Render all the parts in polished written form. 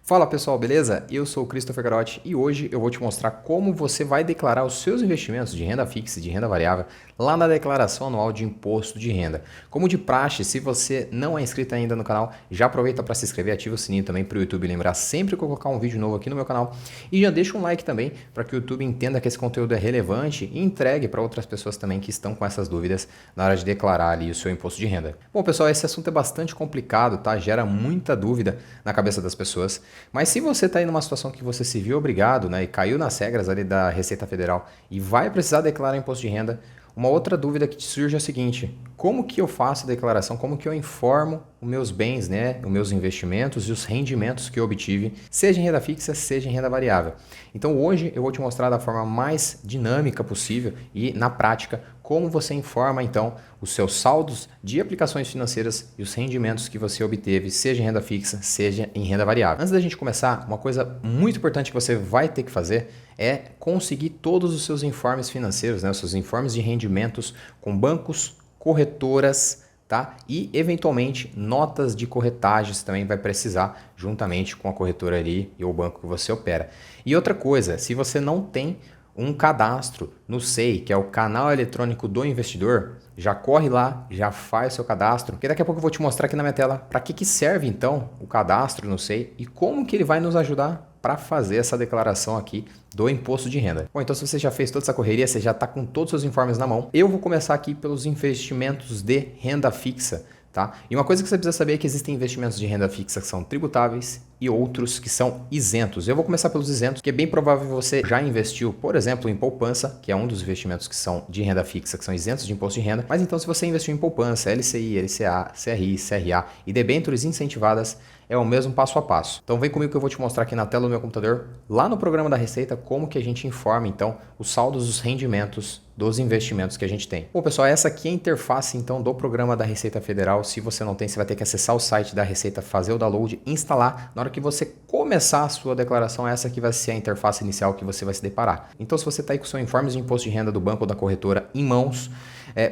Fala pessoal, beleza? Eu sou o Christopher Garotti e hoje eu vou te mostrar como você vai declarar os seus investimentos de renda fixa e de renda variável lá na declaração anual de imposto de renda. Como de praxe, se você não é inscrito ainda no canal, já aproveita para se inscrever, ativa o sininho também para o YouTube lembrar sempre que eu colocar um vídeo novo aqui no meu canal e já deixa um like também para que o YouTube entenda que esse conteúdo é relevante e entregue para outras pessoas também que estão com essas dúvidas na hora de declarar ali o seu imposto de renda. Bom pessoal, esse assunto é bastante complicado, tá? Gera muita dúvida na cabeça das pessoas. Mas se você está aí numa situação que você se viu obrigado, né, e caiu nas regras ali da Receita Federal e vai precisar declarar imposto de renda, uma outra dúvida que te surge é a seguinte: como que eu faço a declaração, como que eu informo os meus bens, né, os meus investimentos e os rendimentos que eu obtive, seja em renda fixa, seja em renda variável? Então hoje eu vou te mostrar da forma mais dinâmica possível e na prática como você informa então os seus saldos de aplicações financeiras e os rendimentos que você obteve, seja em renda fixa, seja em renda variável. Antes da gente começar, uma coisa muito importante que você vai ter que fazer é conseguir todos os seus informes financeiros, né, os seus informes de rendimentos com bancos, corretoras, tá? E eventualmente notas de corretagem você também vai precisar juntamente com a corretora ali e o banco que você opera. E outra coisa, se você não tem um cadastro no SEI, que é o Canal Eletrônico do Investidor, já corre lá, já faz seu cadastro, porque daqui a pouco eu vou te mostrar aqui na minha tela para que serve então o cadastro no SEI e como que ele vai nos ajudar para fazer essa declaração aqui do imposto de renda. Bom, então se você já fez toda essa correria, você já está com todos os seus informes na mão, eu vou começar aqui pelos investimentos de renda fixa. Tá? E uma coisa que você precisa saber é que existem investimentos de renda fixa que são tributáveis e outros que são isentos. Eu vou começar pelos isentos, que é bem provável que você já investiu, por exemplo, em poupança, que é um dos investimentos que são de renda fixa, que são isentos de imposto de renda. Mas então, se você investiu em poupança, LCI, LCA, CRI, CRA e debêntures incentivadas, é o mesmo passo a passo. Então vem comigo que eu vou te mostrar aqui na tela do meu computador, lá no programa da Receita, como que a gente informa então os saldos, os rendimentos dos investimentos que a gente tem. Bom pessoal, essa aqui é a interface então do programa da Receita Federal. Se você não tem, você vai ter que acessar o site da Receita, fazer o download, instalar. Na hora que você começar a sua declaração, essa aqui vai ser a interface inicial que você vai se deparar. Então se você está aí com o seu informe de imposto de renda do banco ou da corretora em mãos,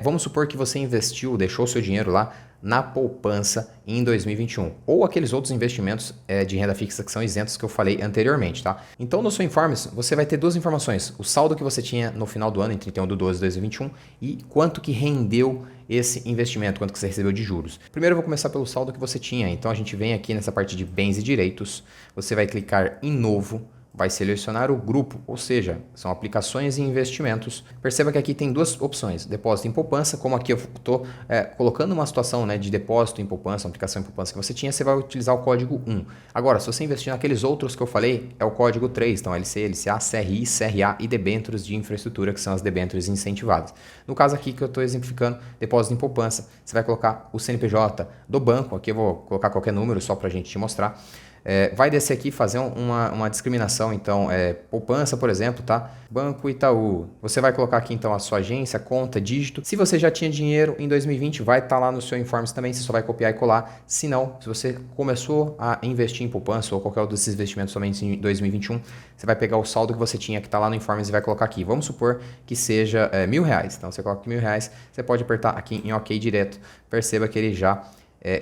vamos supor que você investiu, deixou o seu dinheiro lá na poupança em 2021 ou aqueles outros investimentos de renda fixa que são isentos que eu falei anteriormente, tá? Então no seu informe você vai ter duas informações: o saldo que você tinha no final do ano, em 31/12/2021, e quanto que rendeu esse investimento, quanto que você recebeu de juros. Primeiro eu vou começar pelo saldo que você tinha. Então a gente vem aqui nessa parte de bens e direitos, você vai clicar em novo, vai selecionar o grupo, ou seja, são aplicações e investimentos. Perceba que aqui tem duas opções: depósito em poupança, como aqui eu estou colocando uma situação, né, de depósito em poupança, uma aplicação em poupança que você tinha, você vai utilizar o código 1. Agora, se você investir naqueles outros que eu falei, é o código 3, então LC, LCA, CRI, CRA e debêntures de infraestrutura, que são as debêntures incentivadas. No caso aqui que eu estou exemplificando, depósito em poupança, você vai colocar o CNPJ do banco, aqui eu vou colocar qualquer número só para a gente te mostrar. Vai descer aqui e fazer uma discriminação, então, poupança, por exemplo, tá? Banco Itaú. Você vai colocar aqui, então, a sua agência, conta, dígito. Se você já tinha dinheiro em 2020, vai estar lá no seu informe também, você só vai copiar e colar. Se não, se você começou a investir em poupança ou qualquer desses investimentos somente em 2021, você vai pegar o saldo que você tinha, que está lá no informe, e vai colocar aqui. Vamos supor que seja R$1.000. Então, você coloca aqui R$1.000, você pode apertar aqui em OK direto. Perceba que ele já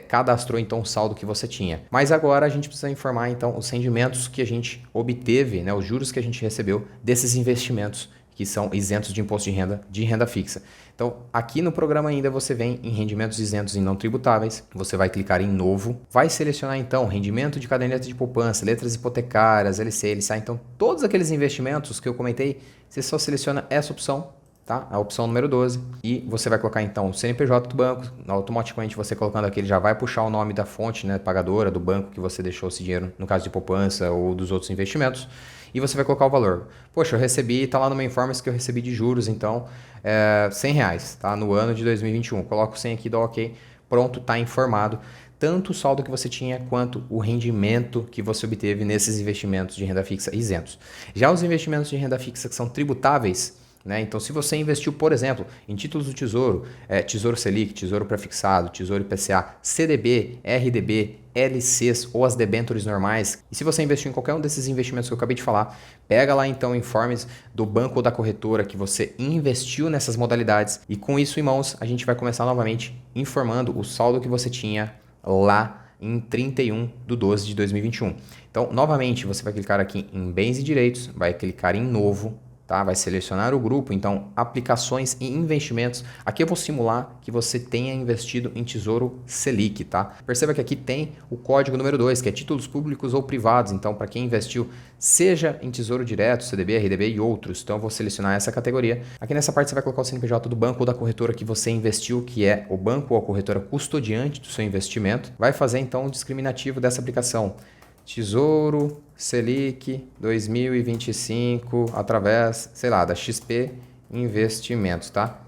cadastrou então o saldo que você tinha. Mas agora a gente precisa informar então os rendimentos que a gente obteve, né, os juros que a gente recebeu desses investimentos que são isentos de imposto de renda fixa. Então, aqui no programa ainda você vem em rendimentos isentos e não tributáveis, você vai clicar em novo, vai selecionar então rendimento de caderneta de poupança, letras hipotecárias, LC, LCA, então todos aqueles investimentos que eu comentei, você só seleciona essa opção, tá? A opção número 12, e você vai colocar então o CNPJ do banco. Automaticamente você colocando aqui, ele já vai puxar o nome da fonte, né, pagadora do banco que você deixou esse dinheiro, no caso de poupança ou dos outros investimentos, e você vai colocar o valor. Poxa, eu recebi, tá lá no meu informe que eu recebi de juros, então R$100, tá? No ano de 2021, coloco o 100 aqui, dá OK, pronto, tá informado tanto o saldo que você tinha quanto o rendimento que você obteve nesses investimentos de renda fixa isentos. Já os investimentos de renda fixa que são tributáveis, né? Então, se você investiu, por exemplo, em títulos do Tesouro, Tesouro Selic, Tesouro Prefixado, Tesouro IPCA, CDB, RDB, LCs ou as debêntures normais, e se você investiu em qualquer um desses investimentos que eu acabei de falar, pega lá então informes do banco ou da corretora que você investiu nessas modalidades, e com isso em mãos a gente vai começar novamente informando o saldo que você tinha lá em 31/12 de 2021. Então, novamente, você vai clicar aqui em Bens e Direitos, vai clicar em Novo, tá? Vai selecionar o grupo, então, Aplicações e Investimentos. Aqui eu vou simular que você tenha investido em Tesouro Selic, tá? Perceba que aqui tem o código número 2, que é títulos públicos ou privados. Então, para quem investiu, seja em Tesouro Direto, CDB, RDB e outros. Então, eu vou selecionar essa categoria. Aqui nessa parte você vai colocar o CNPJ do banco ou da corretora que você investiu, que é o banco ou a corretora custodiante do seu investimento. Vai fazer, então, o discriminativo dessa aplicação. Tesouro Selic 2025 através, sei lá, da XP Investimentos, tá?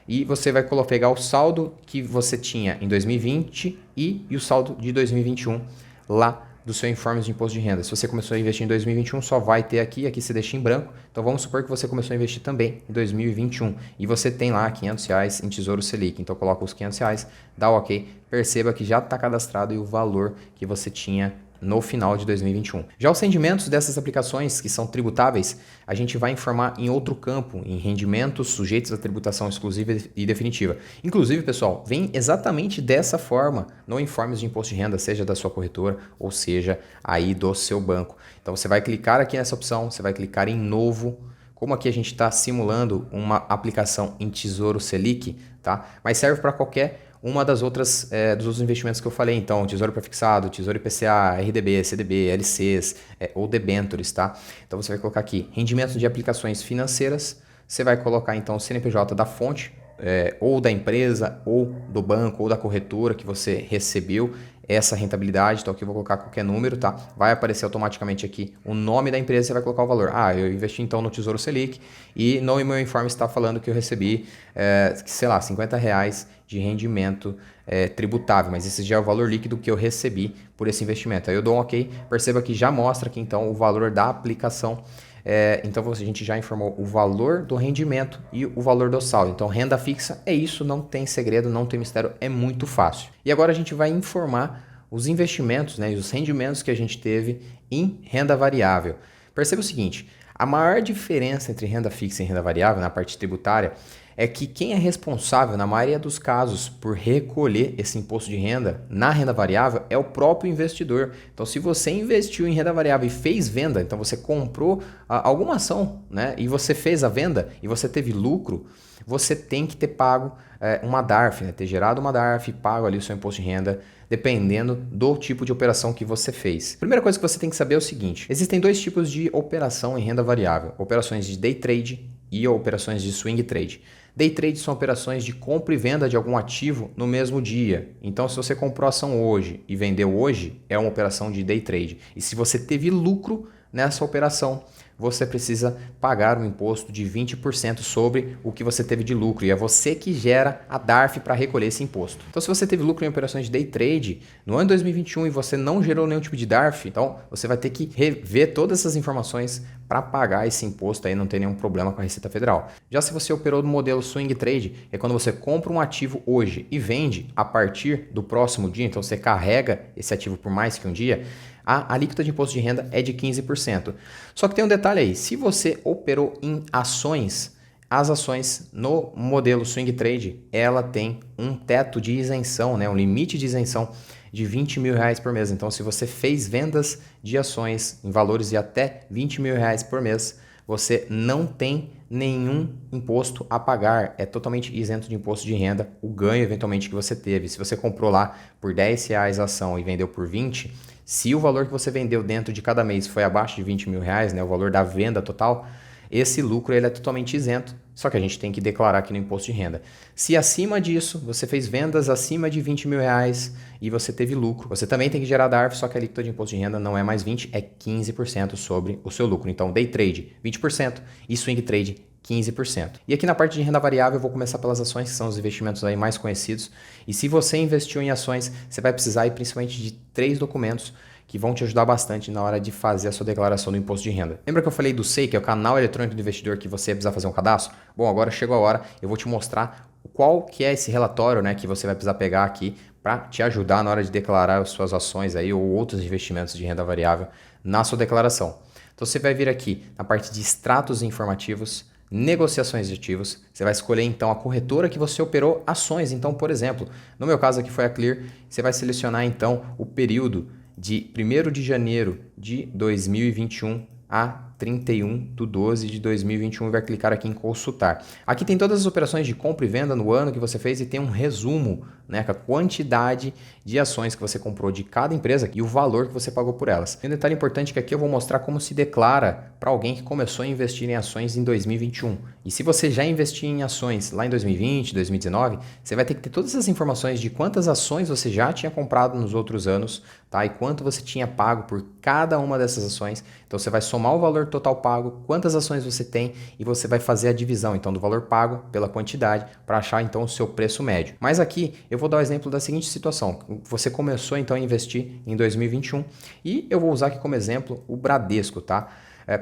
E você vai pegar o saldo que você tinha em 2020 e o saldo de 2021 lá do seu informe de imposto de renda. Se você começou a investir em 2021, só vai ter aqui você deixa em branco. Então vamos supor que você começou a investir também em 2021 e você tem lá R$500 em Tesouro Selic. Então coloca os R$500, dá o OK, perceba que já está cadastrado e o valor que você tinha no final de 2021. Já os rendimentos dessas aplicações que são tributáveis, a gente vai informar em outro campo, em rendimentos sujeitos à tributação exclusiva e definitiva. Inclusive, pessoal, vem exatamente dessa forma no informes de imposto de renda, seja da sua corretora ou seja aí do seu banco. Então você vai clicar aqui nessa opção, você vai clicar em Novo. Como aqui a gente está simulando uma aplicação em Tesouro Selic, tá? Mas serve para qualquer uma das outras dos outros investimentos que eu falei, então Tesouro Prefixado, Tesouro IPCA, RDB, CDB, LCs ou debentures, tá? Então você vai colocar aqui rendimentos de aplicações financeiras, você vai colocar então o CNPJ da fonte, ou da empresa, ou do banco, ou da corretora que você recebeu essa rentabilidade. Então aqui eu vou colocar qualquer número, tá? Vai aparecer automaticamente aqui o nome da empresa, você vai colocar o valor. Eu investi então no Tesouro Selic e no meu informe está falando que eu recebi, sei lá, R$50 de rendimento tributável, mas esse já é o valor líquido que eu recebi por esse investimento. Aí eu dou um OK, perceba que já mostra aqui então o valor da aplicação. Então a gente já informou o valor do rendimento e o valor do saldo. Então renda fixa é isso, não tem segredo, não tem mistério, é muito fácil. E agora a gente vai informar os investimentos, né, e os rendimentos que a gente teve em renda variável. Perceba o seguinte, a maior diferença entre renda fixa e renda variável na parte tributária é que quem é responsável, na maioria dos casos, por recolher esse imposto de renda na renda variável é o próprio investidor. Então, se você investiu em renda variável e fez venda, então você comprou alguma ação, né, e você fez a venda e você teve lucro, você tem que ter pago uma DARF, né, ter gerado uma DARF e pago ali o seu imposto de renda, dependendo do tipo de operação que você fez. Primeira coisa que você tem que saber é o seguinte, existem dois tipos de operação em renda variável, operações de day trade e operações de swing trade. Day trade são operações de compra e venda de algum ativo no mesmo dia. Então, se você comprou ação hoje e vendeu hoje, é uma operação de day trade. E se você teve lucro nessa operação, você precisa pagar um imposto de 20% sobre o que você teve de lucro. E é você que gera a DARF para recolher esse imposto. Então, se você teve lucro em operações de day trade no ano 2021 e você não gerou nenhum tipo de DARF, então você vai ter que rever todas essas informações para pagar esse imposto, aí não tem nenhum problema com a Receita Federal. Já se você operou no modelo swing trade, é quando você compra um ativo hoje e vende a partir do próximo dia, então você carrega esse ativo por mais que um dia, a alíquota de imposto de renda é de 15%. Só que tem um detalhe aí, se você operou em ações, as ações no modelo swing trade, ela tem um teto de isenção, né, um limite de isenção de R$20 mil por mês. Então, se você fez vendas de ações em valores de até R$20 mil por mês, você não tem nenhum imposto a pagar. É totalmente isento de imposto de renda o ganho eventualmente que você teve. Se você comprou lá por R$10 a ação e vendeu por 20, se o valor que você vendeu dentro de cada mês foi abaixo de R$20 mil, né, o valor da venda total, esse lucro ele é totalmente isento, só que a gente tem que declarar aqui no imposto de renda. Se acima disso, você fez vendas acima de R$20 mil e você teve lucro, você também tem que gerar DARF, só que a alíquota de imposto de renda não é mais 20%, é 15% sobre o seu lucro. Então, day trade, 20% e swing trade, 15%. E aqui na parte de renda variável, eu vou começar pelas ações, que são os investimentos aí mais conhecidos. E se você investiu em ações, você vai precisar aí, principalmente de 3 documentos que vão te ajudar bastante na hora de fazer a sua declaração do imposto de renda. Lembra que eu falei do SEI, que é o canal eletrônico do investidor, que você precisa fazer um cadastro? Bom, agora chegou a hora, eu vou te mostrar qual que é esse relatório, né, que você vai precisar pegar aqui para te ajudar na hora de declarar as suas ações aí, ou outros investimentos de renda variável na sua declaração. Então você vai vir aqui na parte de extratos informativos, negociações de ativos, você vai escolher então a corretora que você operou ações. Então, por exemplo, no meu caso aqui foi a Clear, você vai selecionar então o período de 1º de janeiro de 2021 a 31/12/2021 e vai clicar aqui em consultar. Aqui tem todas as operações de compra e venda no ano que você fez e tem um resumo, né, com a quantidade de ações que você comprou de cada empresa e o valor que você pagou por elas. Tem um detalhe importante que aqui eu vou mostrar como se declara para alguém que começou a investir em ações em 2021. E se você já investiu em ações lá em 2020, 2019, você vai ter que ter todas as informações de quantas ações você já tinha comprado nos outros anos, tá? E quanto você tinha pago por cada uma dessas ações. Então você vai somar o valor total pago, quantas ações você tem e você vai fazer a divisão então do valor pago pela quantidade para achar então o seu preço médio. Mas aqui eu vou dar o exemplo da seguinte situação: você começou então a investir em 2021 e eu vou usar aqui como exemplo o Bradesco, tá?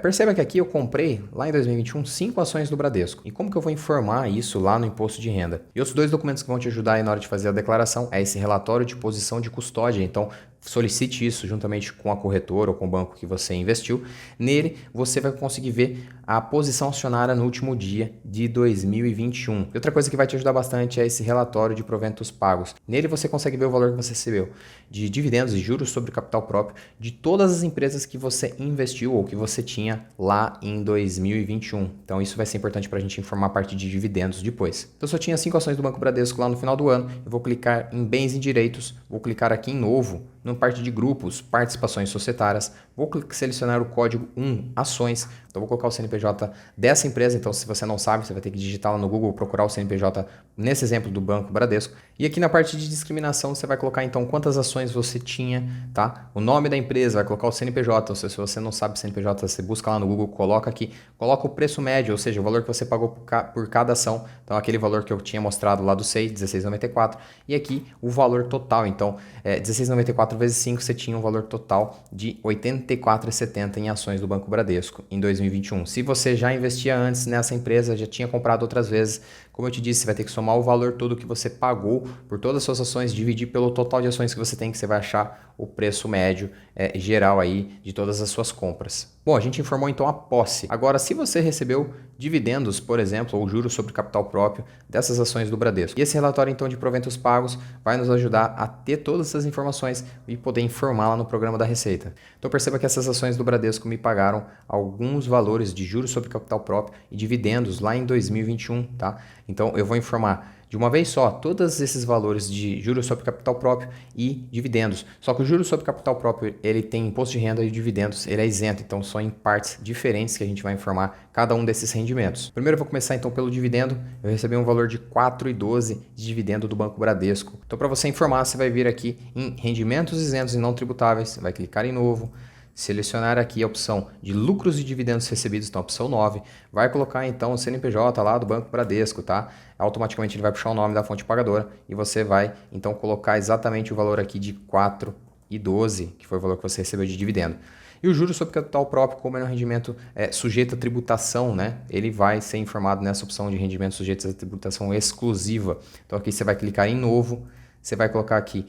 Perceba que aqui eu comprei lá em 2021 5 ações do Bradesco. E como que eu vou informar isso lá no imposto de renda? E outros 2 documentos que vão te ajudar aí na hora de fazer a declaração é esse relatório de posição de custódia. Então solicite isso juntamente com a corretora ou com o banco que você investiu. Nele você vai conseguir ver a posição acionária no último dia de 2021. E outra coisa que vai te ajudar bastante é esse relatório de proventos pagos. Nele você consegue ver o valor que você recebeu de dividendos e juros sobre capital próprio de todas as empresas que você investiu ou que você tinha lá em 2021. Então isso vai ser importante para a gente informar a parte de dividendos depois. Então se eu tinha 5 ações do Banco Bradesco lá no final do ano, eu vou clicar em bens e direitos, vou clicar aqui em novo, na parte de grupos, participações societárias, vou selecionar o código 1, ações, então vou colocar o CNPJ dessa empresa. Então se você não sabe, você vai ter que digitar lá no Google, procurar o CNPJ nesse exemplo do Banco Bradesco. E aqui na parte de discriminação você vai colocar então quantas ações você tinha, tá? O nome da empresa, vai colocar o CNPJ, então, se você não sabe o CNPJ, você busca lá no Google, coloca aqui, coloca o preço médio, ou seja, o valor que você pagou por cada ação, então aquele valor que eu tinha mostrado lá do 6, 16,94, e aqui o valor total, então 16,94 vezes 5, você tinha um valor total de R$ 84,70 em ações do Banco Bradesco em 2021. Se você já investia antes nessa empresa, já tinha comprado outras vezes, como eu te disse, você vai ter que somar o valor todo que você pagou por todas as suas ações, dividir pelo total de ações que você tem, que você vai achar o preço médio geral aí de todas as suas compras. Bom, a gente informou então a posse. Agora, se você recebeu dividendos, por exemplo, ou juros sobre capital próprio dessas ações do Bradesco. E esse relatório então de proventos pagos vai nos ajudar a ter todas essas informações e poder informar lá no programa da Receita. Então perceba que essas ações do Bradesco me pagaram alguns valores de juros sobre capital próprio e dividendos lá em 2021, tá? Então eu vou informar de uma vez só todos esses valores de juros sobre capital próprio e dividendos. Só que o juros sobre capital próprio, ele tem imposto de renda e dividendos, ele é isento, então são em partes diferentes que a gente vai informar cada um desses rendimentos. Primeiro eu vou começar então pelo dividendo. Eu recebi um valor de R$ 4,12 de dividendo do Banco Bradesco. Então para você informar, você vai vir aqui em rendimentos isentos e não tributáveis, vai clicar em novo, selecionar aqui a opção de lucros e dividendos recebidos, então a opção 9, vai colocar então o CNPJ lá do Banco Bradesco, tá? Automaticamente ele vai puxar o nome da fonte pagadora e você vai então colocar exatamente o valor aqui de R$ 4,12, que foi o valor que você recebeu de dividendo. E o juros sobre capital próprio, como é um rendimento sujeito a tributação, né? Ele vai ser informado nessa opção de rendimentos sujeitos a tributação exclusiva. Então aqui você vai clicar em novo, você vai colocar aqui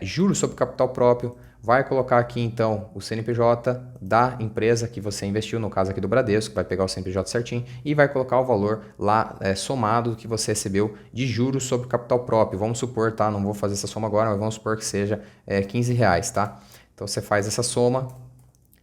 juros sobre capital próprio, vai colocar aqui então o CNPJ da empresa que você investiu, no caso aqui do Bradesco, vai pegar o CNPJ certinho e vai colocar o valor lá somado que você recebeu de juros sobre capital próprio. Vamos supor, tá? Não vou fazer essa soma agora, mas vamos supor que seja R$ 15, tá? Então você faz essa soma,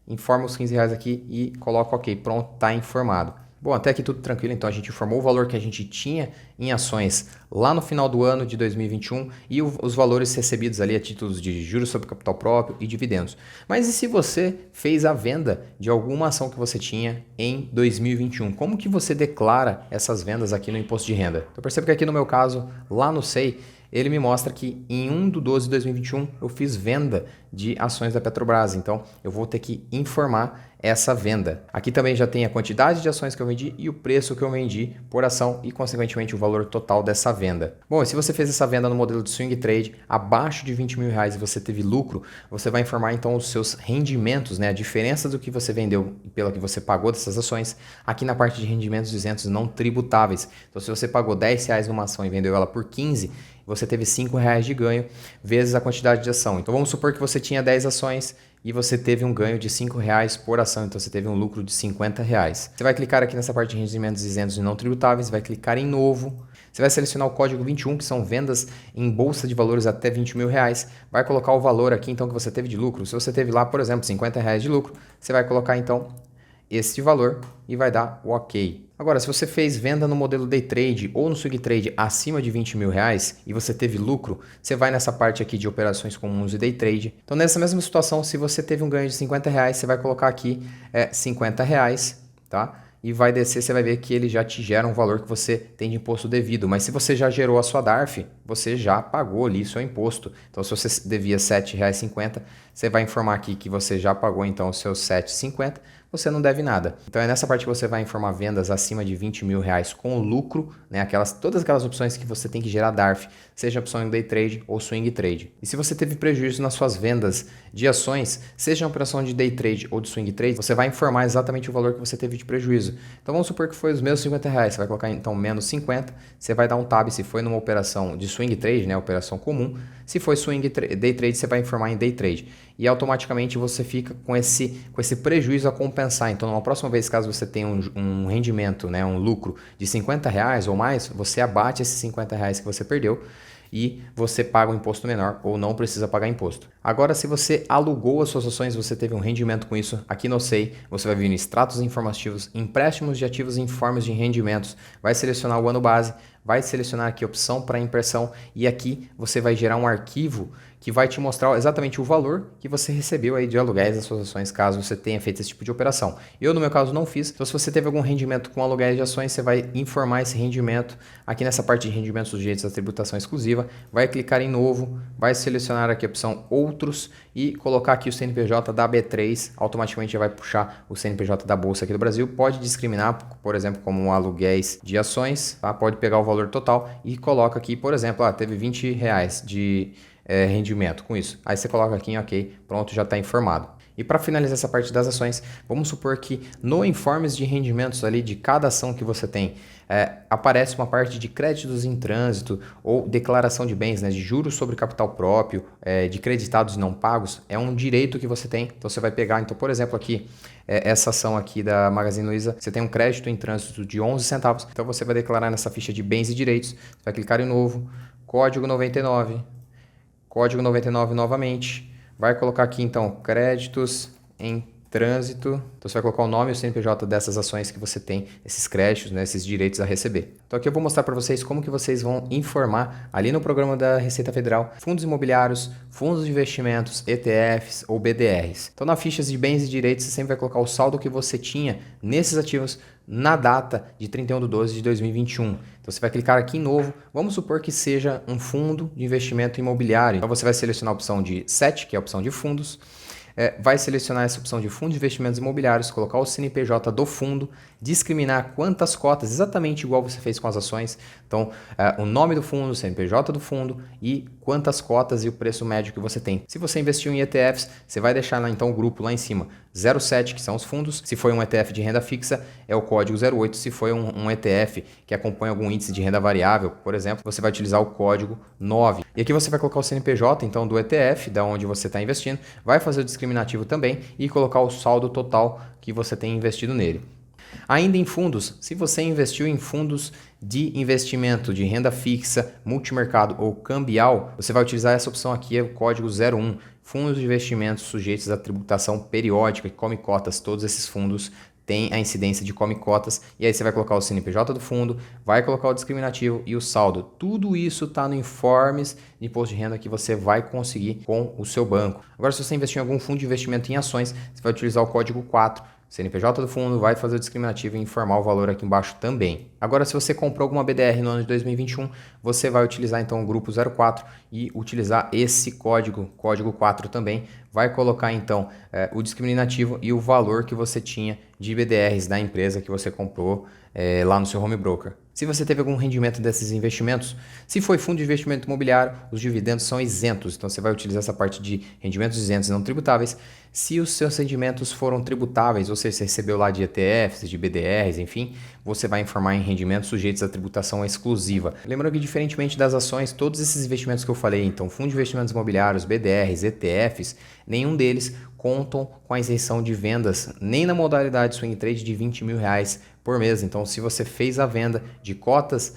informa os R$ 15 aqui e coloca OK, pronto, tá informado. Bom, até aqui tudo tranquilo, então a gente informou o valor que a gente tinha em ações lá no final do ano de 2021 e os valores recebidos ali a títulos de juros sobre capital próprio e dividendos. Mas e se você fez a venda de alguma ação que você tinha em 2021? Como que você declara essas vendas aqui no imposto de renda? Eu percebo que aqui no meu caso, lá no SEI, ele me mostra que em 1/12/2021 eu fiz venda de ações da Petrobras, então eu vou ter que informar essa venda. Aqui também já tem a quantidade de ações que eu vendi e o preço que eu vendi por ação e, consequentemente, o valor total dessa venda. Bom, e se você fez essa venda no modelo de swing trade abaixo de R$ 20.000 e você teve lucro, você vai informar então os seus rendimentos, né? A diferença do que você vendeu e pelo que você pagou dessas ações aqui na parte de rendimentos isentos não tributáveis. Então, se você pagou R$ 10 numa ação e vendeu ela por 15, você teve R$ 5 de ganho vezes a quantidade de ação. Então vamos supor que você tinha 10 ações e você teve um ganho de R$ 5 por ação, então você teve um lucro de R$ 50. Você vai clicar aqui nessa parte de rendimentos isentos e não tributáveis, vai clicar em novo, você vai selecionar o código 21, que são vendas em bolsa de valores até R$ 20 mil, vai colocar o valor aqui então que você teve de lucro. Se você teve lá, por exemplo, R$ 50 de lucro, você vai colocar então esse valor e vai dar o OK. Agora, se você fez venda no modelo Day Trade ou no Swing Trade acima de R$ 20 mil e você teve lucro, você vai nessa parte aqui de operações comuns e Day Trade. Então, nessa mesma situação, se você teve um ganho de R$ 50, você vai colocar aqui R$ 50, tá? E vai descer, você vai ver que ele já te gera um valor que você tem de imposto devido. Mas se você já gerou a sua DARF, você já pagou ali seu imposto. Então, se você devia R$ 7,50, você vai informar aqui que você já pagou então os seus R$ 7,50, você não deve nada. Então é nessa parte que você vai informar vendas acima de R$ 20 mil com lucro, né? Todas aquelas opções que você tem que gerar DARF, seja opção em Day Trade ou Swing Trade. E se você teve prejuízo nas suas vendas de ações, seja uma operação de Day Trade ou de Swing Trade, você vai informar exatamente o valor que você teve de prejuízo. Então vamos supor que foi os meus R$ 50, você vai colocar então menos 50, você vai dar um tab se foi numa operação de Swing Trade, né? Operação comum. Se foi Day Trade, você vai informar em Day Trade. E automaticamente você fica com esse prejuízo a compensar. Então, numa próxima vez, caso você tenha um rendimento, né, um lucro de R$ 50 ou mais, você abate esses R$ 50 que você perdeu e você paga um imposto menor ou não precisa pagar imposto. Agora, se você alugou as suas ações, você teve um rendimento com isso, aqui no SEI, você vai vir em extratos informativos, empréstimos de ativos em formas de rendimentos, vai selecionar o ano base, vai selecionar aqui opção para impressão e aqui você vai gerar um arquivo que vai te mostrar exatamente o valor que você recebeu aí de aluguéis das suas ações, caso você tenha feito esse tipo de operação. Eu, no meu caso, não fiz. Então, se você teve algum rendimento com aluguéis de ações, você vai informar esse rendimento aqui nessa parte de rendimentos sujeitos à tributação exclusiva, vai clicar em novo, vai selecionar aqui a opção outros e colocar aqui o CNPJ da B3, automaticamente já vai puxar o CNPJ da Bolsa aqui do Brasil. Pode discriminar, por exemplo, como aluguéis de ações, tá? Pode pegar o valor total e coloca aqui, por exemplo, teve R$ 20 de rendimento com isso. Aí você coloca aqui em OK, pronto, já está informado. E para finalizar essa parte das ações, vamos supor que no informes de rendimentos ali de cada ação que você tem, aparece uma parte de créditos em trânsito ou declaração de bens, né, de juros sobre capital próprio, de creditados não pagos, é um direito que você tem. Então você vai pegar, então, por exemplo, aqui, essa ação aqui da Magazine Luiza, você tem um crédito em trânsito de 11 centavos. Então você vai declarar nessa ficha de bens e direitos, você vai clicar em novo, código 99, código 99 novamente, vai colocar aqui então créditos em trânsito, então você vai colocar o nome e o CNPJ dessas ações que você tem, esses créditos, né, esses direitos a receber. Então aqui eu vou mostrar para vocês como que vocês vão informar ali no programa da Receita Federal, fundos imobiliários, fundos de investimentos, ETFs ou BDRs. Então na ficha de bens e direitos você sempre vai colocar o saldo que você tinha nesses ativos na data de 31/12 de 2021. Então você vai clicar aqui em novo, vamos supor que seja um fundo de investimento imobiliário. Então você vai selecionar a opção de SET, que é a opção de fundos, vai selecionar essa opção de fundo de investimentos imobiliários, colocar o CNPJ do fundo, discriminar quantas cotas, exatamente igual você fez com as ações. Então, o nome do fundo, o CNPJ do fundo e quantas cotas e o preço médio que você tem. Se você investiu em ETFs, você vai deixar lá então o grupo lá em cima, 07, que são os fundos. Se foi um ETF de renda fixa, é o código 08. Se foi um ETF que acompanha algum índice de renda variável, por exemplo, você vai utilizar o código 9. E aqui você vai colocar o CNPJ então do ETF, da onde você está investindo, vai fazer o discriminativo também e colocar o saldo total que você tem investido nele. Ainda em fundos, se você investiu em fundos de investimento de renda fixa, multimercado ou cambial, você vai utilizar essa opção aqui, é o código 01, fundos de investimentos sujeitos à tributação periódica, que come cotas. Todos esses fundos têm a incidência de come cotas, e aí você vai colocar o CNPJ do fundo, vai colocar o discriminativo e o saldo. Tudo isso está no informes de imposto de renda que você vai conseguir com o seu banco. Agora, se você investir em algum fundo de investimento em ações, você vai utilizar o código 4, CNPJ do fundo, vai fazer o discriminativo e informar o valor aqui embaixo também. Agora, se você comprou alguma BDR no ano de 2021, você vai utilizar então o grupo 04 e utilizar esse código 4 também. Vai colocar então o discriminativo e o valor que você tinha de BDRs da empresa que você comprou lá no seu home broker. Se você teve algum rendimento desses investimentos, se foi fundo de investimento imobiliário, os dividendos são isentos. Então você vai utilizar essa parte de rendimentos isentos e não tributáveis. Se os seus rendimentos foram tributáveis, ou seja, você recebeu lá de ETFs, de BDRs, enfim, você vai informar em rendimentos sujeitos à tributação exclusiva. Lembrando que, diferentemente das ações, todos esses investimentos que eu falei, então fundo de investimentos imobiliários, BDRs, ETFs, nenhum deles contam com a isenção de vendas, nem na modalidade swing trade de R$ 20.000 por mês. Então, se você fez a venda de cotas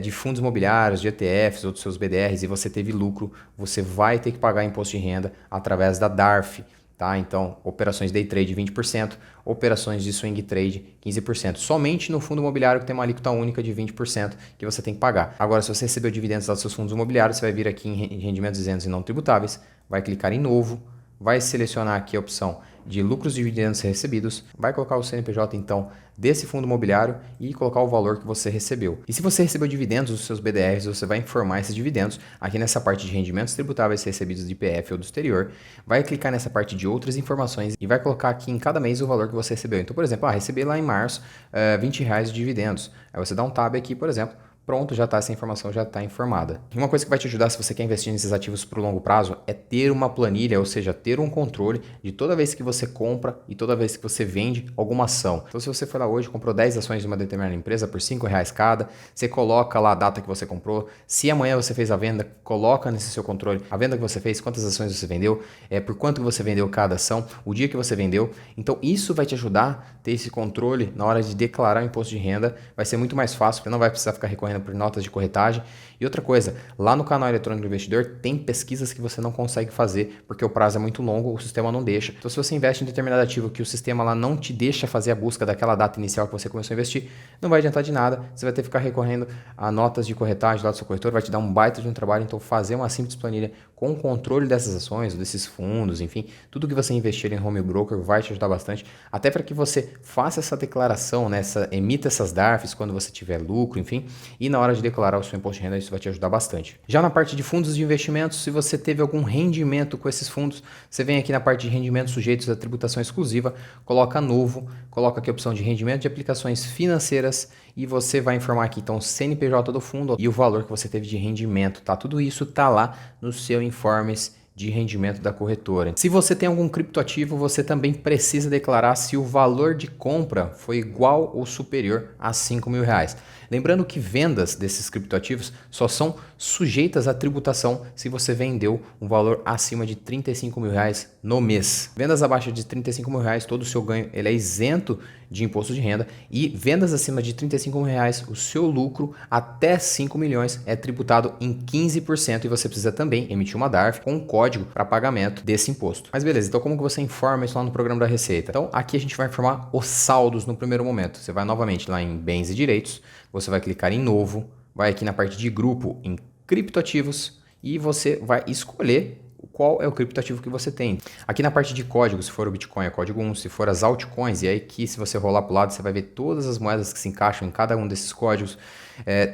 de fundos imobiliários, de ETFs ou dos seus BDRs e você teve lucro, você vai ter que pagar imposto de renda através da DARF. Tá? Então, operações day trade 20%, operações de swing trade 15%. Somente no fundo imobiliário que tem uma alíquota única de 20% que você tem que pagar. Agora, se você recebeu dividendos dos seus fundos imobiliários, você vai vir aqui em rendimentos isentos e não tributáveis, vai clicar em novo, vai selecionar aqui a opção de lucros e dividendos recebidos, vai colocar o CNPJ então desse fundo imobiliário e colocar o valor que você recebeu. E se você recebeu dividendos dos seus BDRs, você vai informar esses dividendos aqui nessa parte de rendimentos tributáveis recebidos de IPF ou do exterior, vai clicar nessa parte de outras informações e vai colocar aqui em cada mês o valor que você recebeu. Então, por exemplo, recebi lá em março R$ 20 de dividendos. Aí você dá um tab aqui, por exemplo, pronto, já está, essa informação já está informada. E uma coisa que vai te ajudar se você quer investir nesses ativos para o longo prazo é ter uma planilha, ou seja, ter um controle de toda vez que você compra e toda vez que você vende alguma ação. Então, se você for lá hoje, comprou 10 ações de uma determinada empresa por R$ 5 cada, você coloca lá a data que você comprou. Se amanhã você fez a venda, coloca nesse seu controle a venda que você fez, quantas ações você vendeu, por quanto que você vendeu cada ação, o dia que você vendeu. Então, isso vai te ajudar a ter esse controle na hora de declarar o imposto de renda. Vai ser muito mais fácil, você não vai precisar ficar recorrendo por notas de corretagem. E outra coisa, lá no canal Eletrônico do Investidor tem pesquisas que você não consegue fazer porque o prazo é muito longo, o sistema não deixa. Então, se você investe em determinado ativo que o sistema lá não te deixa fazer a busca daquela data inicial que você começou a investir, não vai adiantar de nada. Você vai ter que ficar recorrendo a notas de corretagem lá do seu corretor, vai te dar um baita de um trabalho. Então, fazer uma simples planilha com o controle dessas ações, desses fundos, enfim, tudo que você investir em home broker vai te ajudar bastante, até para que você faça essa declaração, né, emita essas DARFs quando você tiver lucro, enfim, e na hora de declarar o seu imposto de renda, isso vai te ajudar bastante. Já na parte de fundos de investimentos, se você teve algum rendimento com esses fundos, você vem aqui na parte de rendimentos sujeitos à tributação exclusiva, coloca novo, coloca aqui a opção de rendimento de aplicações financeiras e você vai informar aqui então o CNPJ do fundo e o valor que você teve de rendimento, tá? Tudo isso tá lá no seu informes de rendimento da corretora. Se você tem algum criptoativo, você também precisa declarar se o valor de compra foi igual ou superior a R$ 5.000. Lembrando que vendas desses criptoativos só são sujeitas à tributação se você vendeu um valor acima de R$ 35.000 no mês. Vendas abaixo de R$ 35.000, todo o seu ganho ele é isento de imposto de renda, e vendas acima de R$ 35.000, o seu lucro até 5 milhões é tributado em 15% e você precisa também emitir uma DARF com um código para pagamento desse imposto. Mas beleza, então como que você informa isso lá no programa da Receita? Então aqui a gente vai informar os saldos no primeiro momento. Você vai novamente lá em Bens e Direitos, você vai clicar em Novo, vai aqui na parte de Grupo em Criptoativos e você vai escolher qual é o criptoativo que você tem. Aqui na parte de código, se for o Bitcoin é código 1, se for as altcoins, e aí que se você rolar para o lado, você vai ver todas as moedas que se encaixam em cada um desses códigos.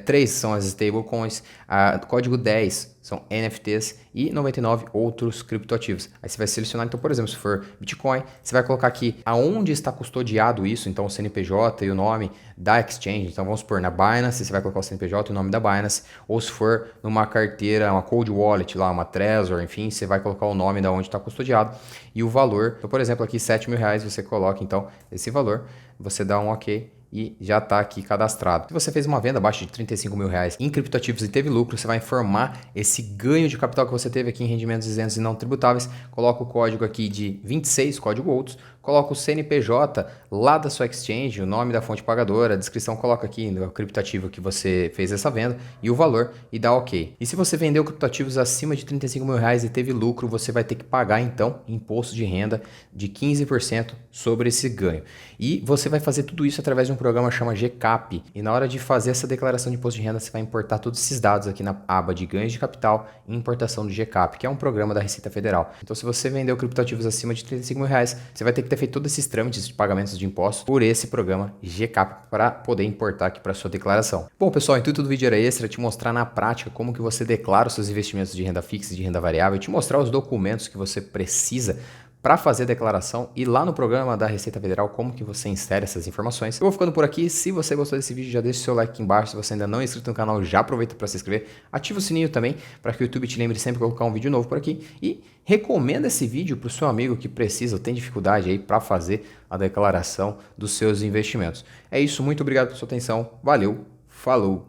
3 são as stablecoins, código 10 são NFTs e 99 outros criptoativos. Aí você vai selecionar, então, por exemplo, se for Bitcoin, você vai colocar aqui aonde está custodiado isso, então o CNPJ e o nome da exchange. Então vamos supor na Binance, você vai colocar o CNPJ e o nome da Binance, ou se for numa carteira, uma cold wallet lá, uma Trezor, enfim, você vai colocar o nome da onde está custodiado e o valor. Então, por exemplo, aqui R$ 7.000, você coloca então esse valor, você dá um OK e já está aqui cadastrado. Se você fez uma venda abaixo de R$ 35.000 em criptoativos e teve lucro, você vai informar esse ganho de capital que você teve aqui em rendimentos isentos e não tributáveis, coloca o código aqui de 26, código outros, coloca o CNPJ lá da sua exchange, o nome da fonte pagadora, a descrição coloca aqui no criptoativo que você fez essa venda e o valor e dá OK. E se você vendeu criptoativos acima de R$ 35.000 e teve lucro, você vai ter que pagar então imposto de renda de 15% sobre esse ganho. E você vai fazer tudo isso através de um programa chamado GCAP. E na hora de fazer essa declaração de imposto de renda, você vai importar todos esses dados aqui na aba de ganhos de capital e importação do GCAP, que é um programa da Receita Federal. Então, se você vendeu criptoativos acima de R$ 35.000, você vai ter que ter feito todos esses trâmites de pagamentos de impostos por esse programa GCAP para poder importar aqui para sua declaração. Bom, pessoal, o intuito do vídeo era esse, era te mostrar na prática como que você declara os seus investimentos de renda fixa e de renda variável, e te mostrar os documentos que você precisa para fazer a declaração e lá no programa da Receita Federal como que você insere essas informações. Eu vou ficando por aqui. Se você gostou desse vídeo, já deixa o seu like aqui embaixo. Se você ainda não é inscrito no canal, já aproveita para se inscrever. Ativa o sininho também para que o YouTube te lembre sempre que eu colocar um vídeo novo por aqui. E recomenda esse vídeo para o seu amigo que precisa ou tem dificuldade aí para fazer a declaração dos seus investimentos. É isso, muito obrigado pela sua atenção. Valeu, falou!